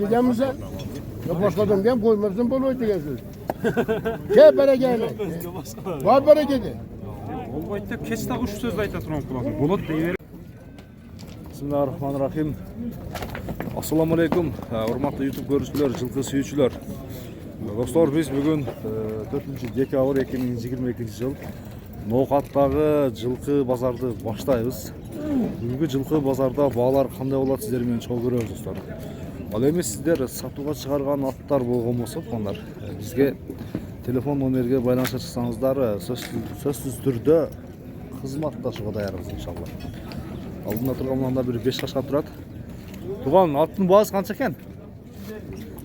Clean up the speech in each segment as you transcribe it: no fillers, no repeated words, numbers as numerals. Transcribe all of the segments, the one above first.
Giden misin? Ya başladım diye koymazsın bunu ödeyeceksin. Gel bereketi. Var bereketi. Olgu aytып, keçte uç sözді айта тұрған құлағым. Болады дейбер. Bismillahirrahmanirrahim. Assalamu alaikum. Hurmatlı YouTube görüşçüler, жылқы сүйүүчүлөр. Достор, biz бүгүн 4 декабрь 2022 жыл Ноокаттагы жылқы базарды баштайбыз. Бүгүнкү жылқы базарда баалар кандай болот, сиздер менен чогуу көрөбүз достор. Ал эми сиздер сатууга чыгарган аттар болгон болсо, тугандар, бизге телефон номерге байланышка чыксаңыздар, сөзсүз түрдө кызматташууга даярбыз иншалла. Алдында турган мында бир 5 кашка турат. Туган, аттын баасы канча экен?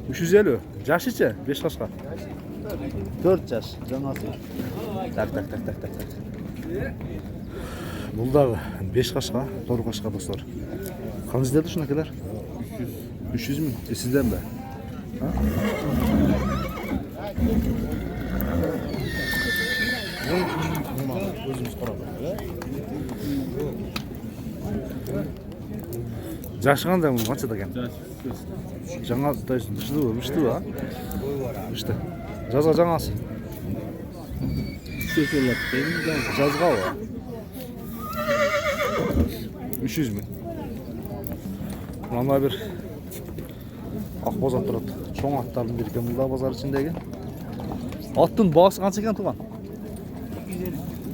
350. Жашычы 5 кашка. 4 жаш, жанасы. Так. Бул дагы 5 кашка, 4 кашка достор. Канча ушунакелер? 300 миң. Сизден бе? Өзүмүз карап. Жашы кандай муну канчада экен? Жаңа быштыбы, а? Бышты. Жазга жаңасы. Жазгабы? 300 миң. Мына бир ак базар турат. Чоң аттардын бири экен мында базар ичиндеги. Аттын баасы канча экен туган?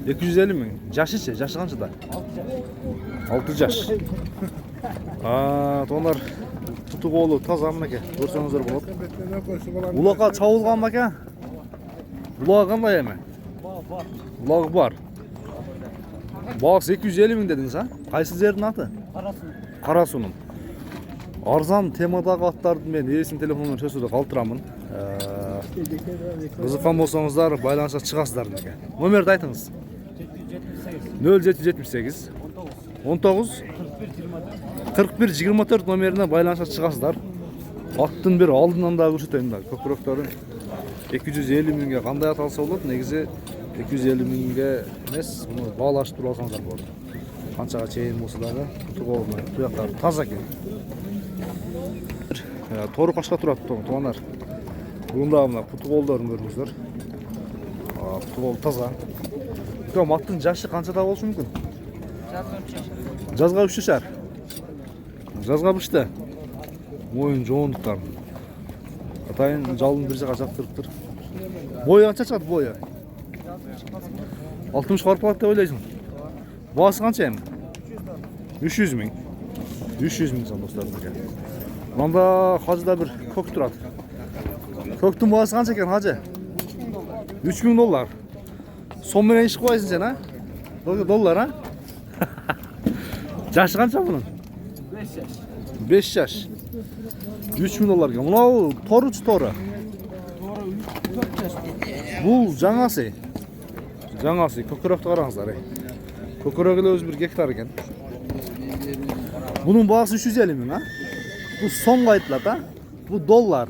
250 миң. Жашычы, жашы канчада? 6 жаш. Тугандар, туту колу таза мынакей, көрсөңүздөр болот. Улакка чабылган бекен? Улагы кандай эми? Улагы бар. Баасы 250 миң дедиңиз, а? Кайсы жердин аты? Карасунун. Арзан темадагы аттарды мен элесин телефонун сөзүдө калтырамын. Кызыккан болсоңуздар байланышка чыгасыздар мекен. Номерди айтыңыз. 0778 19 41 24 номерине байланышка чыгасыздар. Аттын бир алдынан да көрсөтөйм да. Көкүрөктөрүн 250 миңге кандай ат алса болот? Негизи 250 миңге эмес, муну баалаштырып алсаңыздар болот. Канчага чейин болсо дагы тугоолу туяктары таза экен. Тору кашка турат тугандар. Бугунда мына путуголдорун көрүңүздөр. Путугол таза. Ком аттын жашы канчада болушу мүмкүн? Жазга 3 жашар. Жазга бышты. Моюн жоондуктар. Атайын жалын бир жака жактырыптыр. Бою канча чыгат бою? 60 карып калат деп ойлойсуң. Баасы канча эми? 300 миң. 300 миң сом достор. Мында хажыда бир көк турат. Көктүн баасы канча экен хажы? 3000 доллар. Сом менен иш кылбайсың сен, а? Доллар, а? Жашы канча бунун? 5 жаш. 5 жаш. 3000 доллар экен. Мына торучу тору. Бул жаңасы. Жаңасы көкүрөктү караңыздар. Көкүрөк эле өзү бир гектар экен. Бунун баасы 350 миң, а? Бул сомго айтылат, а? Бул доллар.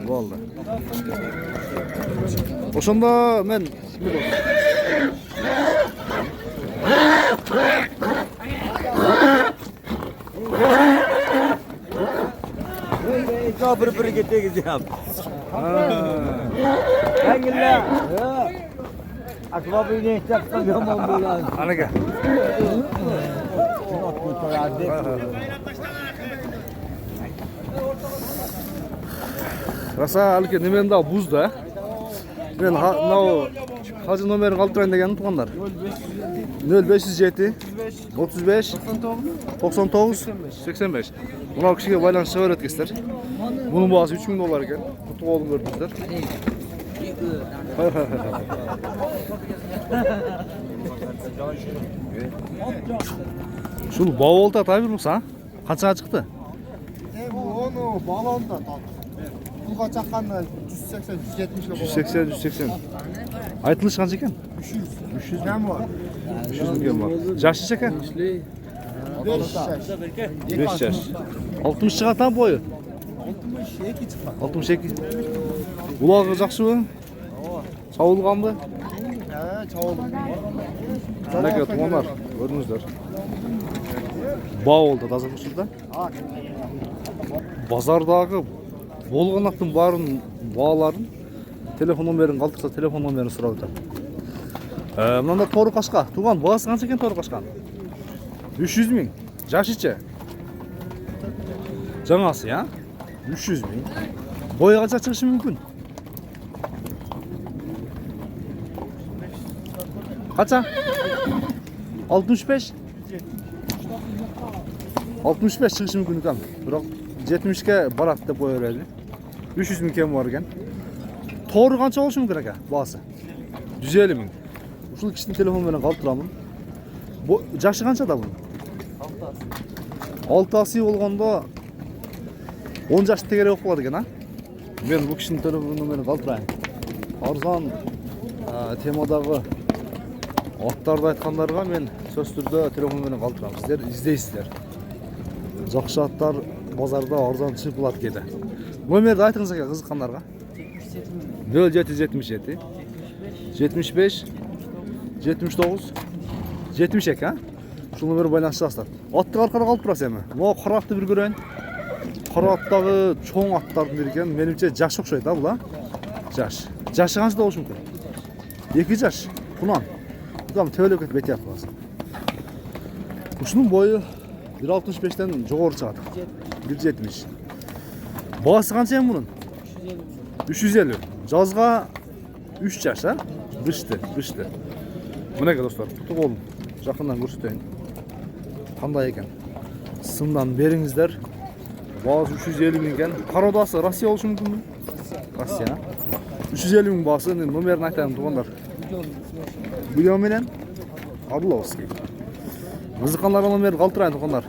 Болду. Ошондо мен bir tegizeceğim. Hangilla? Akbabı ne yapsam yaman böyle. Anaka. Rasa alke nemen da buz da. Ben mынау hacı номерин калып турайын деген тугандар. 0507 35 99 85. Мынау кишиге байланышка берет экенсиздер. Bunun baası 3000 dolar eкен. Kutu oğlum gördünüzler. Şunu bağolta atabilir misin ha? Kaçına çıktı? Onu balonda pulga çakkanı 180 170 Айтылыш қанша екен? 300 миң бар. 300 миң бар. Жашы екен? 5 жаш. 60 шығатын бойы? 62 çıkar. 62. Ulağı жақсы mı? Çavulgan mı? He, çavulgan. Neke tuğanlar, gördünüzler. Bağ oldu, таза şurada. Bazardağı болгон аттын баарын бааларын телефон номерин калтырса телефон номерин сурап атат. Мынанда тору кашка. Туган баасы канча экен тору кашканын? 300 миң. Жашычы? Жаңасы, я? 300 миң. Бою канча чыгышы мүмкүн? Kaça? 65. 65 çıkışı mümkün kan. Bırak 70'ke barat da koyar öyle. 300 ming kem var ekan. To'g'ri qancha bo'lishi mumkin aka bahsi? 150 ming. Ushul kishini telefon bilan qoltiraman. Bu yashi qanchada buni? 6 asli bo'lganda 10 yoshda kerak bo'lib qoladi ekan, ha? Men bu kishini telefon bilan qoltiraman. Arzon temadagi Otlarda aytqanlarga men söz түрдө telefon менен калтырам. Сиздер издейсиздер. Жакшы аттар базарда арзан чыгып калат кээде. Номерди айтыңыз ака кызыккандарга. 0777 75 79 72, ha? Ушул номер байланышасыздар. Атты аркара калып турасыз эми. Могу кара атты бир көрөйүн. Кара аттагы чоң аттардын бири экен. Менимче жаш окшойт, а бул, а? Жаш. Жашы канча болушу мүмкүн? 2 жаш. Кунан. Там töölөк етіп бете атпасы. Ушунун бою 1.65-тен жогору чыгат. 1.70. Баасы канча эми мунун? 350. Жазга 3 жаш, а? Кышты. Мынеке достор, тутуп алып, жакындан көрсөтөйүн. Кандай экен? Сымдан бериңиздер. Баасы 350 миң экен. Кароодасы Россия болушу мүмкүнбү? Россия. 350 миң баасы, номерин айтайын тугандар. Biliyor musun? Arlovski. Kızıkanlar номер калтырайын тугандар.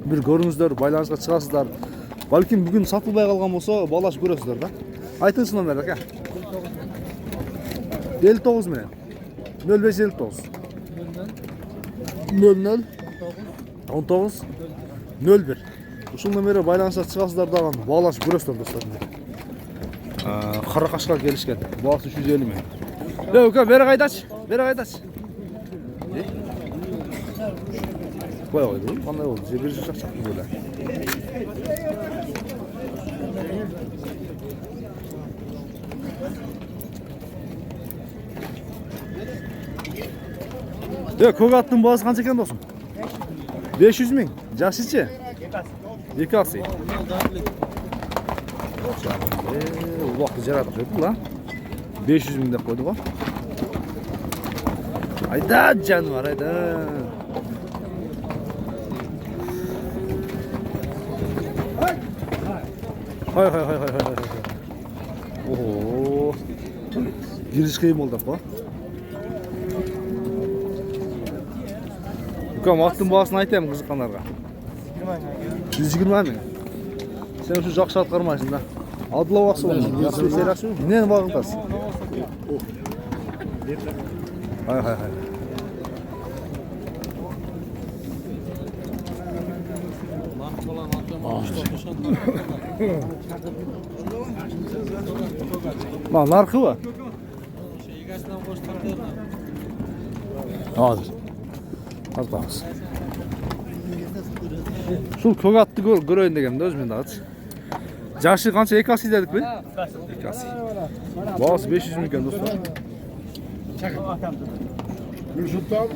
Bir көрүңүздөр, байланышка чыгасыздар. Балким бүгүн сатылбай калган болсо, балаш көрөсүздөр да. Айтыңыз номерди ака. 59 менен. 0559. 00 19 01. Ушул номерге байланышка чыгасыздар дагы балаш көрөсүздөр достор. Кара кашка келишкен. Баасы 350 миң. Yok, beri kaydaş. Bayağı oydu. Kanday oldu. Bir çak böyle. Yok, kök attın bazı kança eken dostum? 500 ming. Jaşıçı? Yıkası. Bu vakti cerat koydu lan. 500 ming de koyduk ha. Hayda canım var hayda. Hay. Oho. Giriş kıyım oldu ha. Ukam attın bağısını aytayım kızıkkanlarga. 120 ming. Sen şu jakşı at karmaysın da. Adla vaksı olsun. Neni bağırtasın? Hay. Lan narkı var. Hazır. Az bakız. Şul kök attı göröyün degem de özmen dağıt. Jaşı kança ekasi dedik mi? Ekasi. Bağısı 500 ming ekan dostlar. Yusuf'tan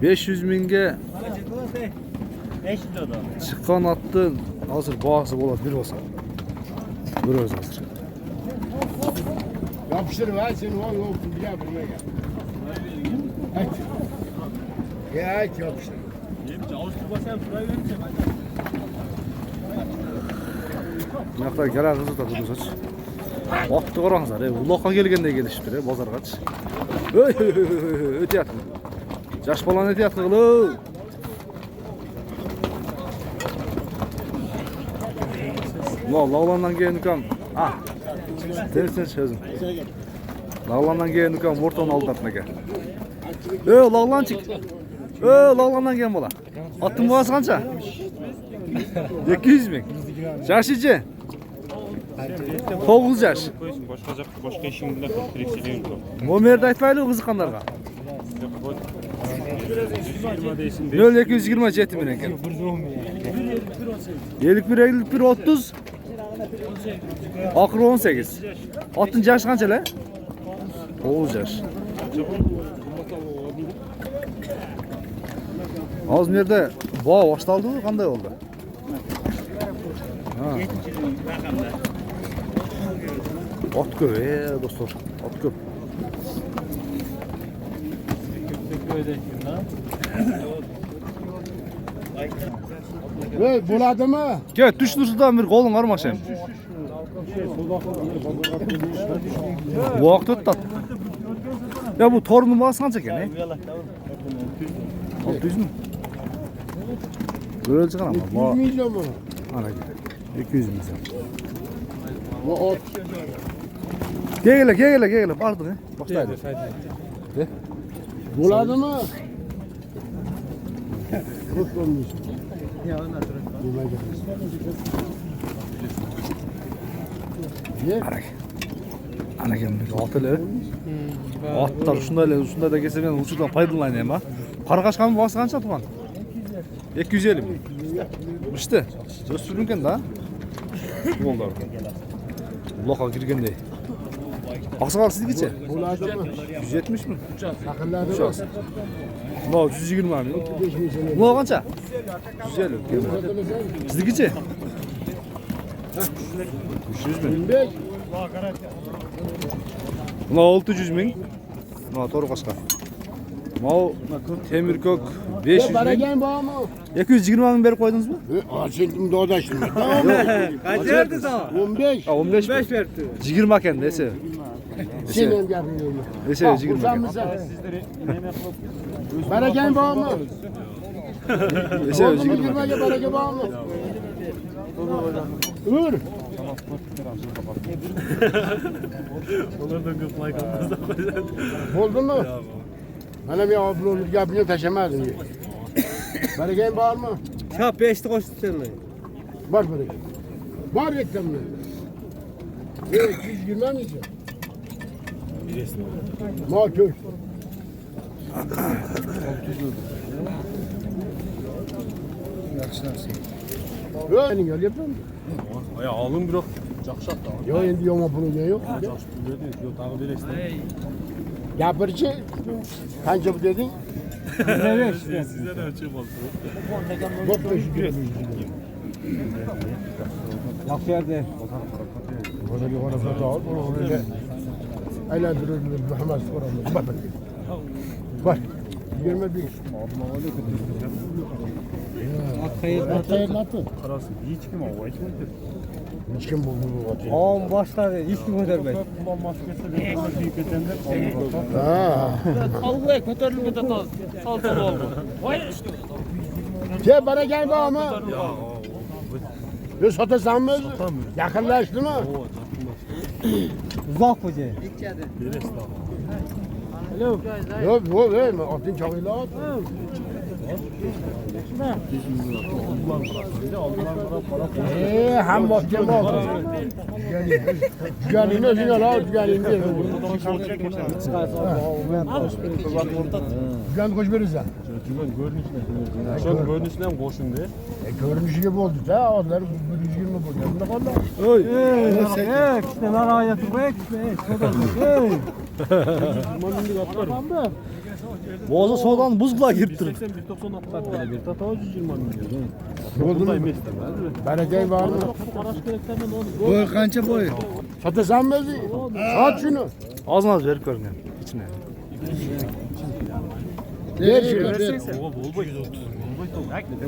500 mingge çıkan attın hazır bağısı bolat bir olsa. Bir öz hazır. yapıştırın ha sen o yoksun bir ya buraya gel. Hayt yapıştır. Bunaqta gelen kızı da durdu saç. Vakti qarаңыздар, улакка келгендей келишиптир, базаргачы. Өтө якын. Жаш баланы өтө якын кылуу. Лағланнан кейін үкам. Сен сөзің. Лағланнан кейін үкам ортаны алдатын екен. Лағланчик. Лағланнан кейін бола. Аттың бағасы қанша? 200 миң. Жашычы? 9 жаш. Başka işimde direkt Номерді айтпайлы қызыққандарға. 0227 мен екен. 51 30. Akırı 18. Atın yaşı kança le? 9 yaş. Az nerede boğa başlandı mı? Kanday oldu? Ha. At köp dostlar. At köp. Buladı mı? Gel düş dursudan bir kolun var mı akşam? Bu vakti tat. Ya bu torunun bağısı kança gene? 600 mü? Böyle çıkar ama. 100 milyon mu? Ana gidelim. 200 milyon. Bu ot. Gel. Pardon he. Başlaydı. Buladı mı? Kurt olmuş. Ne? Ana gelmiş. Atılı. Atlar şunda da gelse ben uçurdan faydalanayım ha. Karakaşkan mı bası kança tuğan? 250 mi? İşte. Söz sürünken daha. Bu oldu orada. Loka girgen değil. Aksagal siz geçe. Buladı mı? 170 mi? Akıllarda mı? Uçağız. No 120 abi. 5 milyon. No kança? 150. Siz geçe. 300 mi? 25. No 600 min. No toru kaşka. No Temirkök 500 Bana min. gel bağ mı? 220 min beri koydunuz mu? Şimdi doğda şimdi. Kaç verdi sana? 15. 15 mi? 5 verdi. 20 ken dese. Senin yapıyorum. Dese 20 ken. Bana gel bağ mı? Dese Oldu mu 20 girmeye ken. bana gel bağ mı? Ür. Oldu mu? Bana bir ablamız yapınca taşımazdın. Bana gel bağ mı? Ya 5'te koştu seninle. Var bana. Var reklamlı. Evet, 120 misin? Makul. Yok, senin gel yapıyor musun? Ya alın bir Cakşat da. Yok, endi yoma bunu ne yok? Yok tağı verirsin. Yapırıcı. Kanca bu dedin? Evet. Size de ölçüm olsun. Bok da şükür. Yak verdi. Orada bir orada da al, orada eğlendirir Muhammed Soran'ı. Bak. Bak. 21. Hayırlatı. Karası hiç kim o? Hiç mi? Hiç kim buldu bu atı? Ağam başladı. Hiç kim ödermez. Kullan maskesi de büyük etender. Ha. Allah'a kötülük de saltan oldu. Gel bana gel be ama. Ya satasam mı? Yakınlaştı mı? Uzak mı ce? Yok yok atın çağıyla at. Hem bak gel bak. Gelin özüne la gelin diye. Gel koş veririz ha. Şöyle görünüşüne mi koşun diye? Görünüşü gibi oldu da onlar 120 bu. Ne kadar? Oy. İşte naraya tutmak. Boğaza soğudan buzla girttir. 81 90 atlar bir tata 120 milyon. Oldu mu? Belediye var mı? Boy kança boy. Satasam mı? Sat şunu. Az az verip görünüyor. İçine. Ver şunu. Bol boy.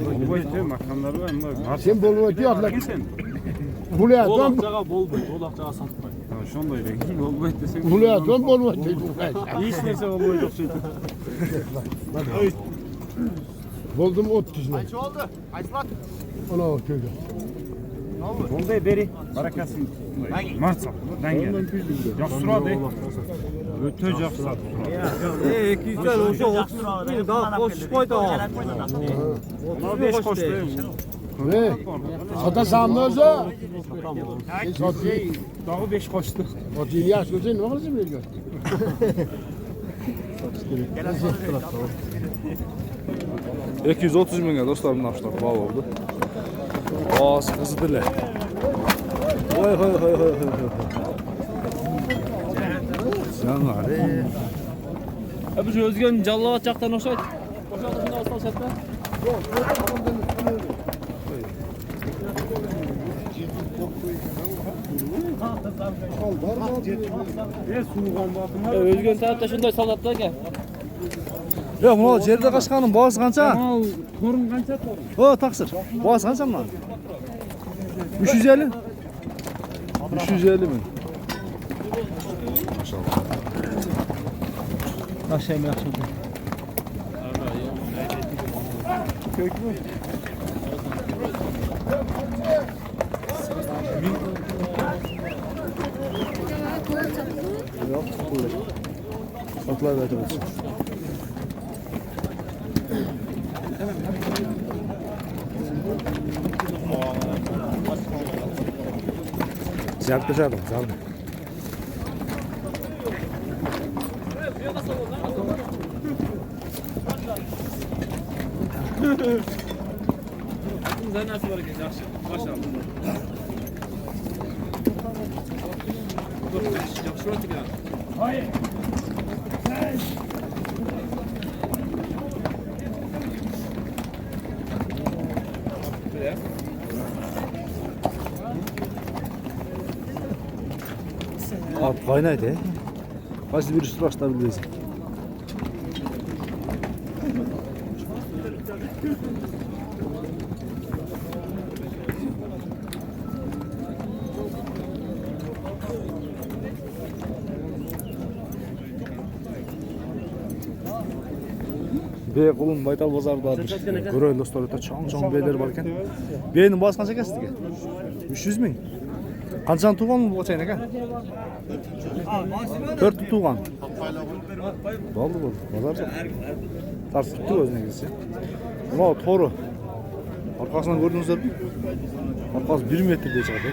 Bol boy te makamları var mı? Sen bolma diyor atla. Buraya dön. Dolakçağa bol boy. Dolakçağa satma. Ha şonda öyle. Bol boy desek. Buraya dön bolma. Hiç neyse bol boy yok şey. Buldum 30 lira. Kaç oldu? Kaç lat? Ona köyde. Bol boy beri. Barakasın. Marsa. Ben gel. Yok sıra değil. Öte yapsa. 200 lira olsa 30 lira daha koş koy da. 35 koştu. Ne? Satasam mı özü? Dağı 5 koştu. O değil yaş gözü ne olursa veriyor. Gel 230 milyon dostlarım naşlar. Bağ oldu. Boğaz kızı dile. Oy oy oy oy. Sen var ya. Biz özgün Jallat jaqdan oşayt. Oşaqda şunda alsal şatda. Özgün tarafta şunday salatda ekan. Ya bunu жерде қашқаның бағасы қанша? Torun qancha torun? О, тақсыр. Бағасы қанша мына? 350? 350 min. Maşallah. Aşağı yaxşı. Yok, satılır. Satılır da olsun. Ziyarət qəşərdim, zardım. Sen nasıl var ekan? Yaxşı. Maşallah. Yaxşı oldu ekan. Hayır. Abi qaynaydı. Qaysi bir üstü başda bilmeysin. Bey kulun Baytal bozardadır. Göröyle dostlar öte çoğun beyler var ekan. Beynin bazı qancha ekan sizga? 300 ming. Qanchani tuğan mı bu çayın ekan? 4 tuğan. Baldı bu. Bazar çok. Tars tuttu özüne gitse. Buna toru. Arkasından gördünüzler mi? Arkası 1 metre diye çıkardı.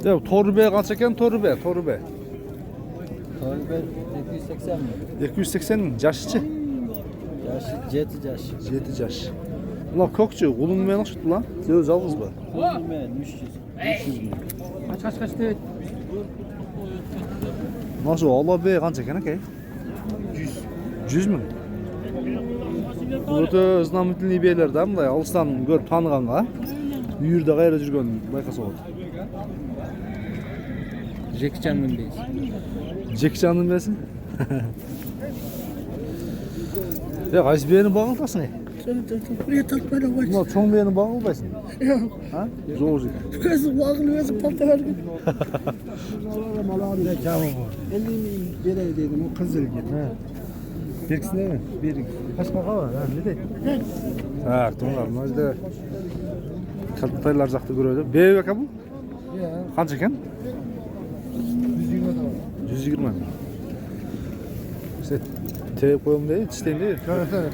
Ya toru bey kaç ekan toru bey? Torun 280 mi? 280 min. Yaşçı. Yaş 7 yaş. 7 yaş. Ulan kokçu, kulun men çıktı lan. Sen жалғыз mı? Men 300 mi? Kaç değil? Nasıl Allah bey kança ekan aka? 100 ming. Öte знаменательный beyler de mындай алыстан көрүп тааныганга үй жерде кайра жүргөн байкаса болот. Jekichan'ın değil. Jackie Chan'ın besin. Ya qaysi beyni bağıltasın ey? Buraya takmayla bak. Ulan çoğun beyni bağıltasın. Yok. Ha? Zor zor. Kızı bağlıyorsa patlar gibi. Ne camı var? 50 bin verey dedim o kızıl gibi. Biriksin mi? Bir kaç baka var ha ne dedi? Ha, to'g'ri. Bizda kaltaylar жақты көрөдү. Bey aka bu? Ya Qancha ekan? 120 da var. 120 ming. İşte teyip koyalım değil, çisteyin değil. Evet.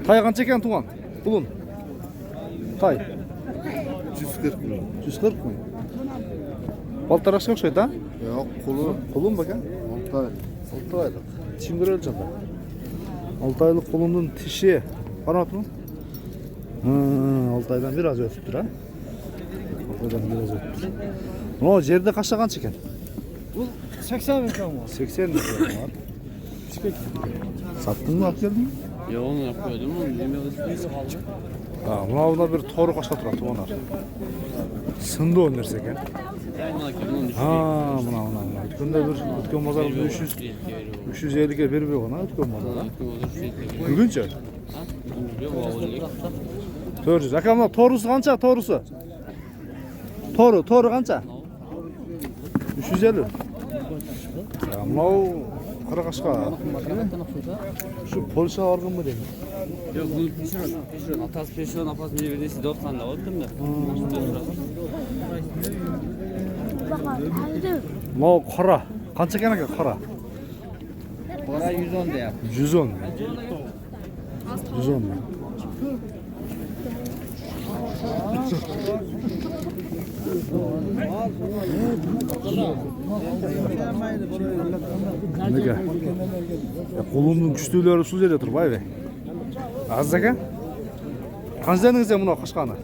Tay qancha ekan tuğan? Bulun. Tay 140 bin. 140 ming. Baltarashga o'xshaydi, ha? Yok kulu. Qulun baka? 6 ay. 6 oylik. Tishim ko'rayotganda. 6 oylik qulunning tishi qarabmi? 6 oydan biraz o'tibdir, ha? 6 oydan biraz o'tibdir. No, yerda qancha qancha ekan? Bu 80 bin tam var. 80 ming var. Sattın mı, olib keldingmi? Ya onu yapıyordum. Yemeği kaldı. Ha, buna bir to'g'ri qo'shqa turadi tuğanlar. Sindi o narsa ekan. Ha, buna. O'tganda bir o'tgan bozorda 350 ga berib qo'ygan, o'tgan bozorda. Buguncha? Yok oğullik. 400. Aka, buna to'g'risi qancha, to'g'risi? To'g'ri qancha? 350. Ya, buna Qaraqashqa. Shu Polsha organmi deydi? Yok bu pişiron. Atası pişiron, apası bir verdiyse 90'da oldu mu? Buna qora. Qancha ekan aka, qora? Para 110 da yap. 110. 110. Nega? Kolumdun güçlülüğü usul yerde tur vay be. Az aka? Qanchadan sen buni qashqani?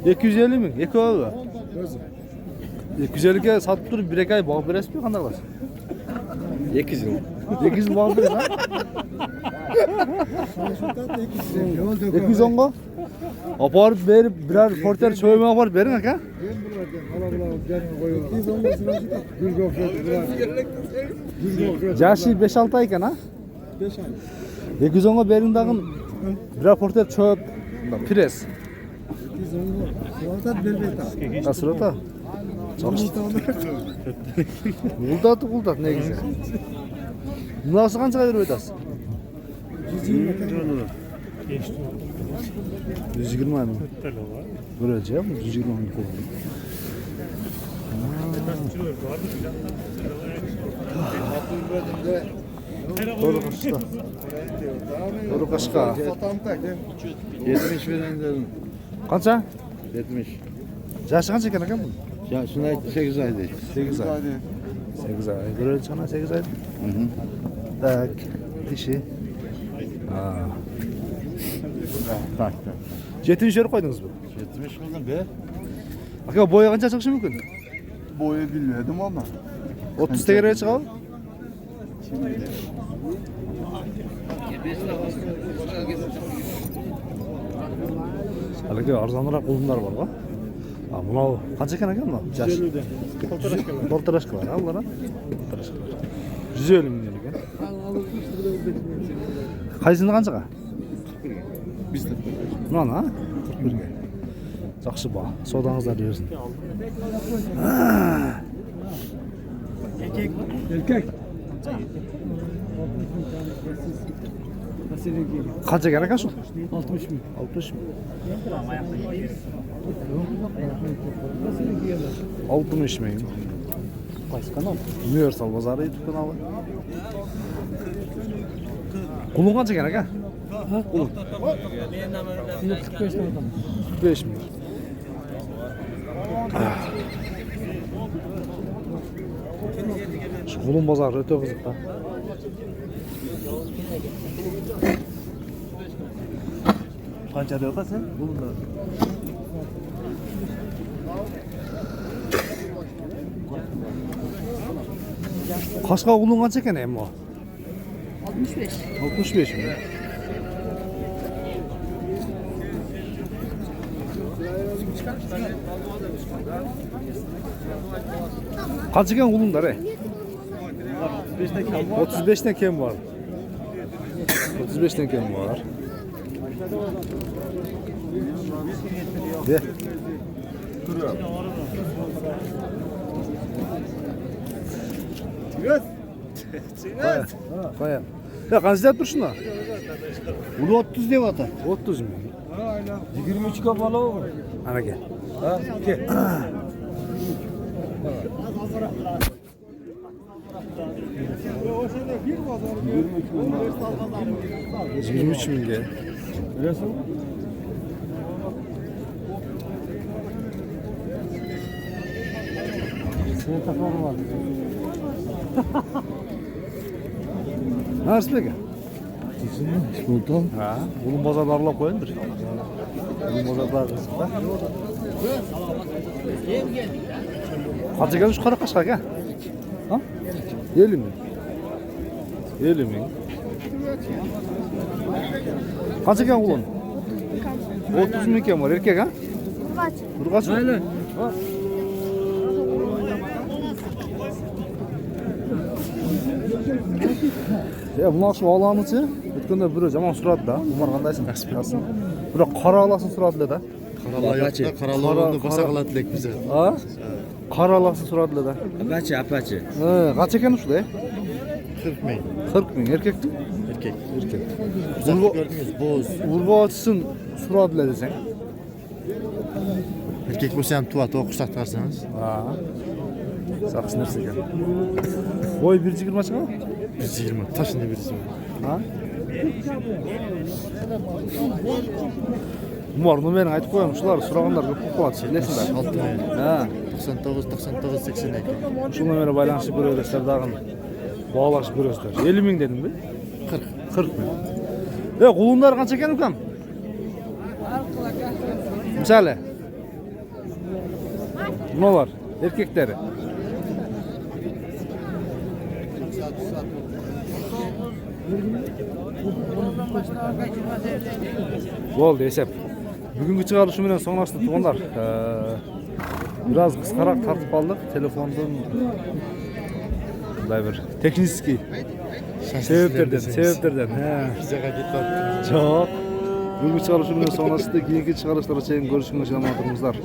250 ming. Eki abi. 250 ga sotib turib 1 ay boq berasizmi, qanday qilasiz? 200 ming. 200 boq berasiz, ha? 210 ga? Aparib berib birer porter cho'yma aparib bering aka. Yaşı 5-6 ay ekan, ha? 210 ga bering dag'in birer porter cho'p, pres. Asrata. Buldat negizi. Bunaqasi qanchaga berib o'tasiz? 120 ming. Bo'lajak, 120 ming qo'ydim. Doğru kaşka. 70 veren dedim. Qancha? 70. Yaşı qancha ekan aka bu? Ya şuna 8 ay değil. 8 ay. 8 ay. Görüyor sana 8 ay. Tak. Dişi. Ha. Tak. 70 yeri koydunuz bu. 70 buldum be. Aka boya qancha chiqishi mumkin? Boyu bilmedim ama. 30 tegirga chiqadi. Haligi arzonroq qo'limlar bor-ku. Ha, buni qancha ekan aka buni? 150 dan. Poltorashkalar, ha, bular. Poltorashkalar. 150 ming ekan. Qaysini qanchaga? Bizda. Mana, 41 ga. Yaxshi bor. Sodangizlar bersin. Erkek. Qancha ekan aka shu? 60 ming. 60 ming. 60 ming. Qaysi kanal? Universal bozori YouTube kanalı. Qulun qancha ekan aka? Ha? Qulun. 45 ming. 45 ming. Şu qulun bozori o'ta qiziq da. Qancha deyapsan? Qulunlar. Qashqa qulun qancha ekan endi? 65. 65 mi? Qancha ekan qulunlar? 35 dan kam bor. 35 dan kam bor. Ye. Qo'yam. Ya qancha deb turishni? Bunu 30 diye vatan. 30 ming. 23 ga bola o. Ana gel. Ha, gel. 23 ming ga. Bilasizmi? Sen takarı var. Narsa aka? Sultan. Ha, bunun bozorda aralab qo'yindir. Bunun bozorda qiziq da. Qancha ekan shu qora qashqa aka? Ha? 50 ming. 50 ming. Qancha ekan qulun? 30 ming ekan bor, erkak ha? Urg'ach. Mayli. Ha. Ya bunlar şu alanıcı, ötkende biri zaman suratda, bunlar qandaysın? Yaxshi. Bir qora alasın suratda da. Karalarını basa qalatlek bize. Ha? Qora alasın suratda da. Apache. Ha, qancha ekan shulay? 40 ming. 40 ming erkak. Erkek. Gördünüz, boz. Urg'ochsin suratda desang. Erkek bo'lsa ham tuvat o'qish taqtarsangiz. Ha. Saqs narsa ekan. Boy 120 chiqadi? 120. Taşında 120. Ha? Numara meni aytib koyayım. Şular soraganlar köp bolip kalat. Bilesizler. 6 Ha. 99 82. Şundan beri baylanışıp görüyorlar dağın. Bağlaşıp görüyorlar. 50 bin dedim mi? 40 bin. Kulunlar kança eken ukam? Misali. Nolar, erkekleri. Oldu hesap. Bugünkü çıkarışı bilen sonrasında tuğanlar. Biraz kıskarak tartıp aldık. Telefondan bir tekniski sebeplerden. Çok. Bugünkü çıkarışı bilen sonrasında keyinki çıkarışlara çeyin görüşmek için amadığımızlar.